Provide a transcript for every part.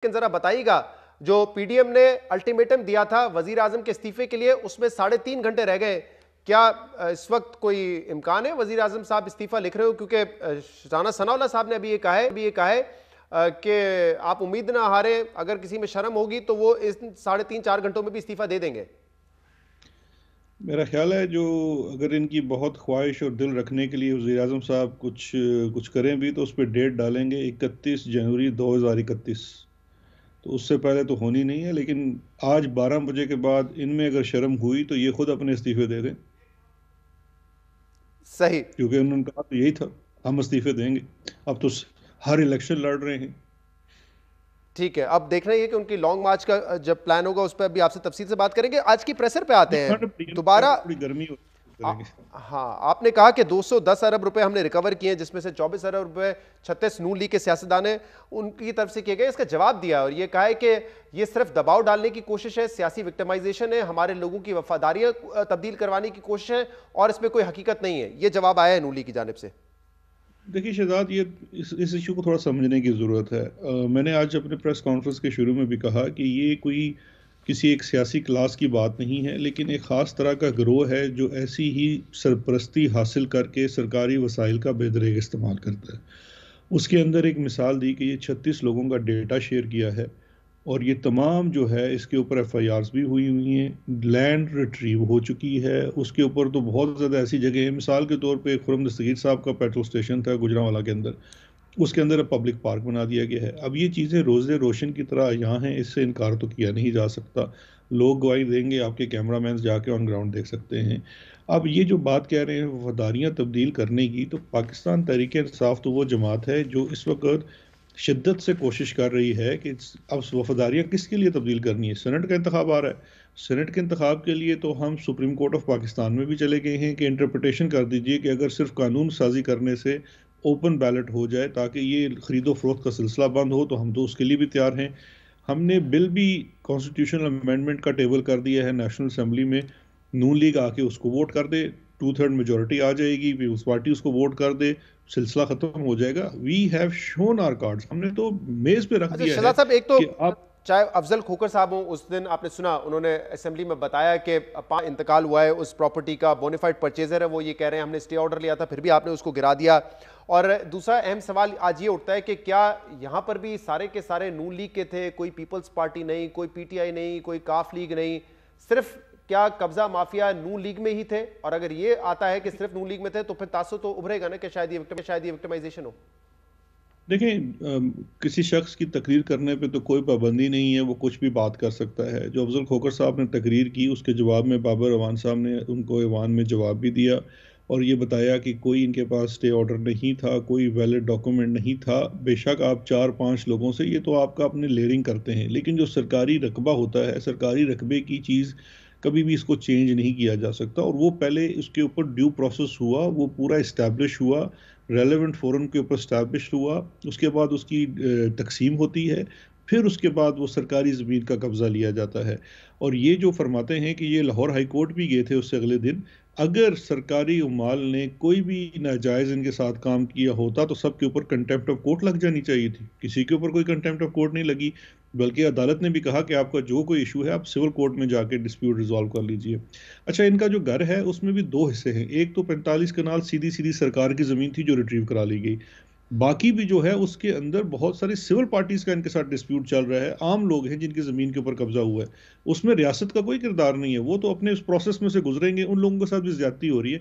लेकिन जरा बताइएगा, जो पीडीएम ने अल्टीमेटम दिया था वजीर आजम के इस्तीफे के लिए, उसमें 3.5 घंटे रह गए। क्या इस वक्त कोई इम्कान है वजीर आजम साहब इस्तीफा लिख रहे हो? क्योंकि राना सनाउल्लाह साहब ने अभी ये कहा है कि आप उम्मीद ना हारे, अगर किसी में शर्म होगी तो वो इस 3.5-4 घंटों में भी इस्तीफा दे देंगे। मेरा ख्याल है जो अगर इनकी बहुत ख्वाहिश और दिल रखने के लिए वज़ीर आज़म साहब कुछ कुछ करें भी तो उस पर डेट डालेंगे 31 जनवरी 2031। तो उससे पहले तो होनी नहीं है, लेकिन आज 12 बजे के बाद इनमें अगर शर्म हुई तो ये खुद अपने इस्तीफे दे दें, सही। क्योंकि उन्होंने कहा तो यही था, हम इस्तीफे देंगे। अब तो हर इलेक्शन लड़ रहे हैं। ठीक है, अब देखना ये कि उनकी लॉन्ग मार्च का जब प्लान होगा उस पर भी आपसे तफसील से बात करेंगे। आज की प्रेशर पे आते हैं दोबारा। थोड़ी गर्मी करेंगे। हाँ, आपने कहा कि 210 अरब रुपए हमने रिकवर किए, जिसमें से 24 अरब रुपए 36 नून लीग के सियासतदान हैं उनकी तरफ से किए गए। इसका जवाब दिया और ये कहा है कि ये सिर्फ दबाव डालने की कोशिश है, सियासी विक्टिमाइजेशन है, हमारे लोगों की वफादारियां तब्दील करवाने की कोशिश है और इसमें कोई हकीकत नहीं है। ये जवाब आया है नून लीग की जानिब से। देखिए शहजाद, ये इस इशू को थोड़ा समझने की ज़रूरत है। मैंने आज अपने प्रेस कॉन्फ्रेंस के शुरू में भी कहा कि ये कोई किसी एक सियासी क्लास की बात नहीं है, लेकिन एक ख़ास तरह का गिरोह है जो ऐसी ही सरपरस्ती हासिल करके सरकारी वसाइल का बेदरेग इस्तेमाल करता है। उसके अंदर एक मिसाल दी कि ये 36 लोगों का डेटा शेयर किया है, और ये तमाम जो है इसके ऊपर एफआईआर्स भी हुई हैं, लैंड रिट्रीव हो चुकी है। उसके ऊपर तो बहुत ज़्यादा ऐसी जगह है, मिसाल के तौर पे खुर्रम दस्तगीर साहब का पेट्रोल स्टेशन था गुजरांवाला के अंदर, उसके अंदर पब्लिक पार्क बना दिया गया है। अब ये चीज़ें रोज़े रोशन की तरह यहाँ हैं, इससे इनकार तो किया नहीं जा सकता। लोग गवाही देंगे, आपके कैमरामैन जाके ऑन ग्राउंड देख सकते हैं। अब ये जो बात कह रहे हैं वफादारियाँ तब्दील करने की, तो पाकिस्तान तहरीक इंसाफ तो वो जमात है जो इस वक्त शिद्दत से कोशिश कर रही है कि अब वफादारियाँ किसके लिए तब्दील करनी है। सेनेट का इंतखाब आ रहा है, सेनेट के इंतखाब के लिए तो हम सुप्रीम कोर्ट ऑफ पाकिस्तान में भी चले गए हैं कि इंटरप्रटेशन कर दीजिए कि अगर सिर्फ कानून साजी करने से ओपन बैलेट हो जाए ताकि ये खरीदो फरोख्त का सिलसिला बंद हो, तो हम तो उसके लिए भी तैयार हैं। हमने बिल भी कॉन्स्टिट्यूशनल अमेंडमेंट का टेबल कर दिया है नेशनल असेंबली में, नून लीग आके उसको वोट कर दे, 2/3 मेजोरिटी आ जाएगी, पीपल्स पार्टी उसको वोट कर दे, सिलसिला खत्म हो जाएगा। We have shown our cards, हमने तो मेज पे रख अच्छा दिया है शहजाद साहब, एक तो कि आप चाहे अफजल खोकर साहब हो, उस दिन आपने सुना उन्होंने असेंबली में बताया कि इंतकाल हुआ है उस प्रॉपर्टी का, बोनाफाइड परचेजर है वो, ये कह रहे हैं हमने स्टे ऑर्डर लिया था फिर भी आपने उसको गिरा दिया। और दूसरा अहम सवाल आज ये उठता है कि क्या यहाँ पर भी सारे के सारे नून लीग के थे, कोई पीपल्स पार्टी नहीं, कोई पीटीआई नहीं, कोई काफ लीग नहीं, सिर्फ क्या कब्जा माफिया नून लीग में ही थे? और अगर ये आता है कि सिर्फ नून लीग में थे तो फिर तासुर तो उभरेगा ना कि शायद ये विक्टिमाइजेशन हो। देखें, किसी शख्स की तकरीर करने पे तो कोई पाबंदी नहीं है, वो कुछ भी बात कर सकता है। जो अफजल खोकर साहब ने तकरीर की उसके जवाब में बाबर अवान साहब ने उनको ईवान में जवाब भी दिया और ये बताया कि कोई इनके पास स्टे ऑर्डर नहीं था, कोई वैलिड डॉक्यूमेंट नहीं था। बेशक आप 4-5 लोगों से ये तो आपका अपने लेयरिंग करते हैं, लेकिन जो सरकारी रकबा होता है, सरकारी रकबे की चीज़ कभी भी इसको चेंज नहीं किया जा सकता। और वो पहले उसके ऊपर ड्यू प्रोसेस हुआ, वो पूरा इस्टेब्लिश हुआ, रेलेवेंट फोरम के ऊपर इस्टेब्लिश हुआ, उसके बाद उसकी तकसीम होती है, फिर उसके बाद वो सरकारी ज़मीन का कब्ज़ा लिया जाता है। और ये जो फरमाते हैं कि ये लाहौर हाई कोर्ट भी गए थे उससे अगले दिन, अगर सरकारी उमाल ने कोई भी नाजायज़ इनके साथ काम किया होता तो सबके ऊपर कंटेम्प्ट ऑफ कोर्ट लग जानी चाहिए थी। किसी के ऊपर कोई कंटेम्प्ट ऑफ कोर्ट नहीं लगी, बल्कि अदालत ने भी कहा कि आपका जो कोई इशू है आप सिविल कोर्ट में जाके डिस्प्यूट रिजॉल्व कर लीजिए। अच्छा, इनका जो घर है उसमें भी दो हिस्से हैं। एक तो 45 कनाल सीधी सीधी सरकार की ज़मीन थी जो रिट्रीव करा ली गई, बाकी भी जो है उसके अंदर बहुत सारी सिविल पार्टीज का इनके साथ डिस्प्यूट चल रहा है, आम लोग हैं जिनकी ज़मीन के ऊपर कब्जा हुआ है। उसमें रियासत का कोई किरदार नहीं है, वो तो अपने उस प्रोसेस में से गुजरेंगे, उन लोगों के साथ भी ज्यादती हो रही है।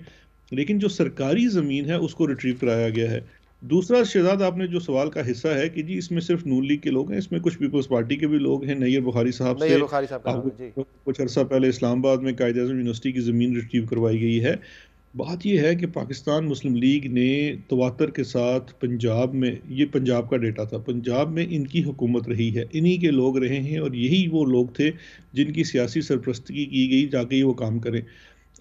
लेकिन जो सरकारी ज़मीन है उसको रिट्रीव कराया गया है। दूसरा शहजाद, आपने जो सवाल का हिस्सा है कि जी इसमें सिर्फ नून लीग के लोग हैं, इसमें कुछ पीपल्स पार्टी के भी लोग हैं। नैयर बुखारी साहब से नैयर बुखारी साहब का नाम है जी। आपको कुछ अरसा पहले इस्लामाबाद में कायद आज़म यूनिवर्सिटी की ज़मीन रिट्रीव करवाई गई है। बात यह है कि पाकिस्तान मुस्लिम लीग ने तवातर के साथ पंजाब में, ये पंजाब का डेटा था, पंजाब में इनकी हुकूमत रही है, इन्हीं के लोग रहे हैं और यही वो लोग थे जिनकी सियासी सरपरस्ती की गई जाके ही वो काम करें।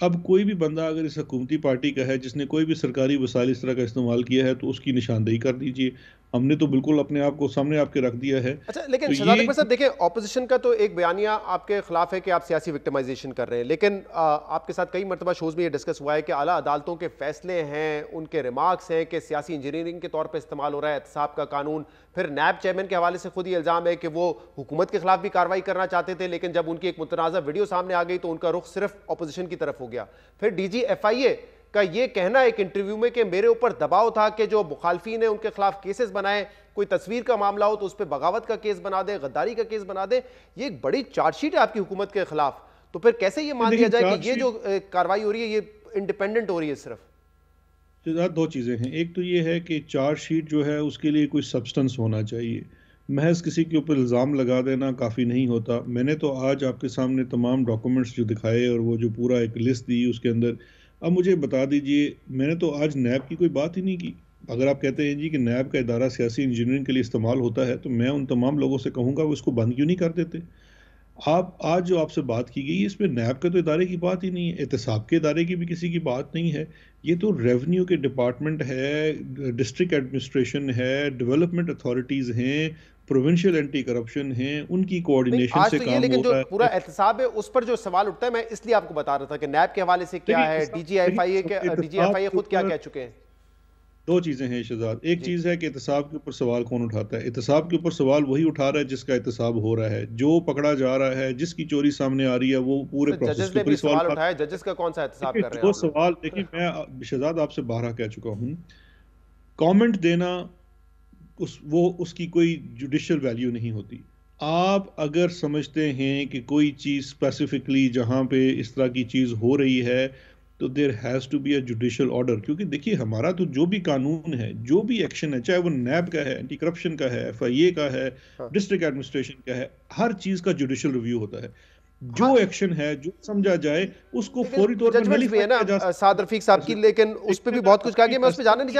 अब कोई भी बंदा अगर इस हुकूमती पार्टी का है जिसने कोई भी सरकारी वसाइल इस तरह का इस्तेमाल किया है तो उसकी निशानदेही कर दीजिए। हमने तो बिल्कुल अपने आप को सामने आपके रख दिया है। अच्छा, लेकिन तो शहजाद ये अकबर साहब देखिए, ऑपोजिशन का तो एक बयानिया आपके खिलाफ है कि आप सियासी विक्टिमाइजेशन कर रहे हैं, लेकिन आपके साथ कई मरतबा शोज में ये डिस्कस हुआ है कि आला अदालतों के फैसले हैं, उनके रिमार्क्स हैं कि सियासी इंजीनियरिंग के तौर पर इस्तेमाल हो रहा है एहतसाब का कानून। फिर नैब चेयरमैन के हवाले से खुद ही इल्जाम है कि वो हुकूमत के खिलाफ भी कार्रवाई करना चाहते थे, लेकिन जब उनकी एक मुतनाज़ा वीडियो सामने आ गई तो उनका रुख सिर्फ ऑपोजिशन की तरफ हो गया। फिर DGFIA का ये कहना एक इंटरव्यू में कि मेरे ऊपर दबाव था कि जो मुखालफीन है उनके खिलाफ केसेस बनाएं, कोई तस्वीर का मामला हो तो उस पर बगावत का केस बना दे, गद्दारी का केस बना दे। ये एक बड़ी चार्जशीट है आपकी हुकूमत के खिलाफ, तो फिर कैसे ये मान लिया देखिए जाए कि ये जो कार्रवाई हो रही है ये इंडिपेंडेंट हो रही है सिर्फ? दो चीज़ें हैं। एक तो ये है कि चार्जशीट जो है उसके लिए कोई सब्सटेंस होना चाहिए। महज किसी के ऊपर इल्ज़ाम लगा देना काफ़ी नहीं होता। मैंने तो आज आपके सामने तमाम डॉक्यूमेंट्स जो दिखाए और वो जो पूरा एक लिस्ट दी उसके अंदर, अब मुझे बता दीजिए, मैंने तो आज नैब की कोई बात ही नहीं की। अगर आप कहते हैं जी कि नैब का इदारा सियासी इंजीनियरिंग के लिए इस्तेमाल होता है, तो मैं उन तमाम लोगों से कहूँगा वो इसको बंद क्यों नहीं कर देते। आप आज जो आपसे बात की गई इसमें नैब के तो इदारे की बात ही नहीं है, एहतसाब के इदारे की भी किसी की बात नहीं है। ये तो रेवेन्यू के डिपार्टमेंट है, डिस्ट्रिक्ट एडमिनिस्ट्रेशन है, डेवलपमेंट अथॉरिटीज़ हैं, प्रोविंशियल एंटी करप्शन हैं, उनकी नहीं, कोऑर्डिनेशन आज से तो ये, काम लेकिन हो जो रहा पूरा है। एहतसाब है उस पर जो सवाल उठता है, मैं इसलिए आपको बता रहा था कि नैब के हवाले से क्या देखिए है, DGFIA के एहतसाब DGFIA के खुद क्या ऊपर कह चुके हैं। दो चीज़ें हैं शहजाद। एक जी, चीज़ है कि एहतसाब के ऊपर सवाल कौन उठाता है। एहतसाब के ऊपर सवाल वही उठा रहा है जिसका एहतसाब हो रहा है, जो पकड़ा जा रहा है, जिसकी चोरी सामने आ रही है, वो पूरे तो प्रोसेस जजेस के ने ऊपर भी ही सवाल सवाल उठाता उठाया, है। जजेस का कौन सा एहतसाब देखिए कर रहे हैं जो आप सवाल, देखिए मैं शहजाद आपसे बारहा कह चुका हूँ, कमेंट देना उसकी कोई जुडिशियल वैल्यू नहीं होती। आप अगर समझते हैं कि कोई चीज़ स्पेसिफिकली जहाँ पे इस तरह की चीज़ हो रही है, तो there has to be a judicial order. क्योंकि देखिए हमारा तो जो भी कानून है, जो भी एक्शन है, चाहे वो नैब का है, एंटी करप्शन का है, FIA का है, हाँ डिस्ट्रिक्ट एडमिनिस्ट्रेशन का है, हर चीज़ का जुडिशियल रिव्यू होता है। हाँ, जो एक्शन है, जो समझा जाए, उसको लेकिन फौरी तौर पर जजमेंट्स भी नलीफाई है ना किया जा सकता साद रफीक साहब की, है। लेकिन उस पर देखिए भी ना, बहुत कुछ कहा अपनी गया, मैं उस पर जाना नहीं पर्सनल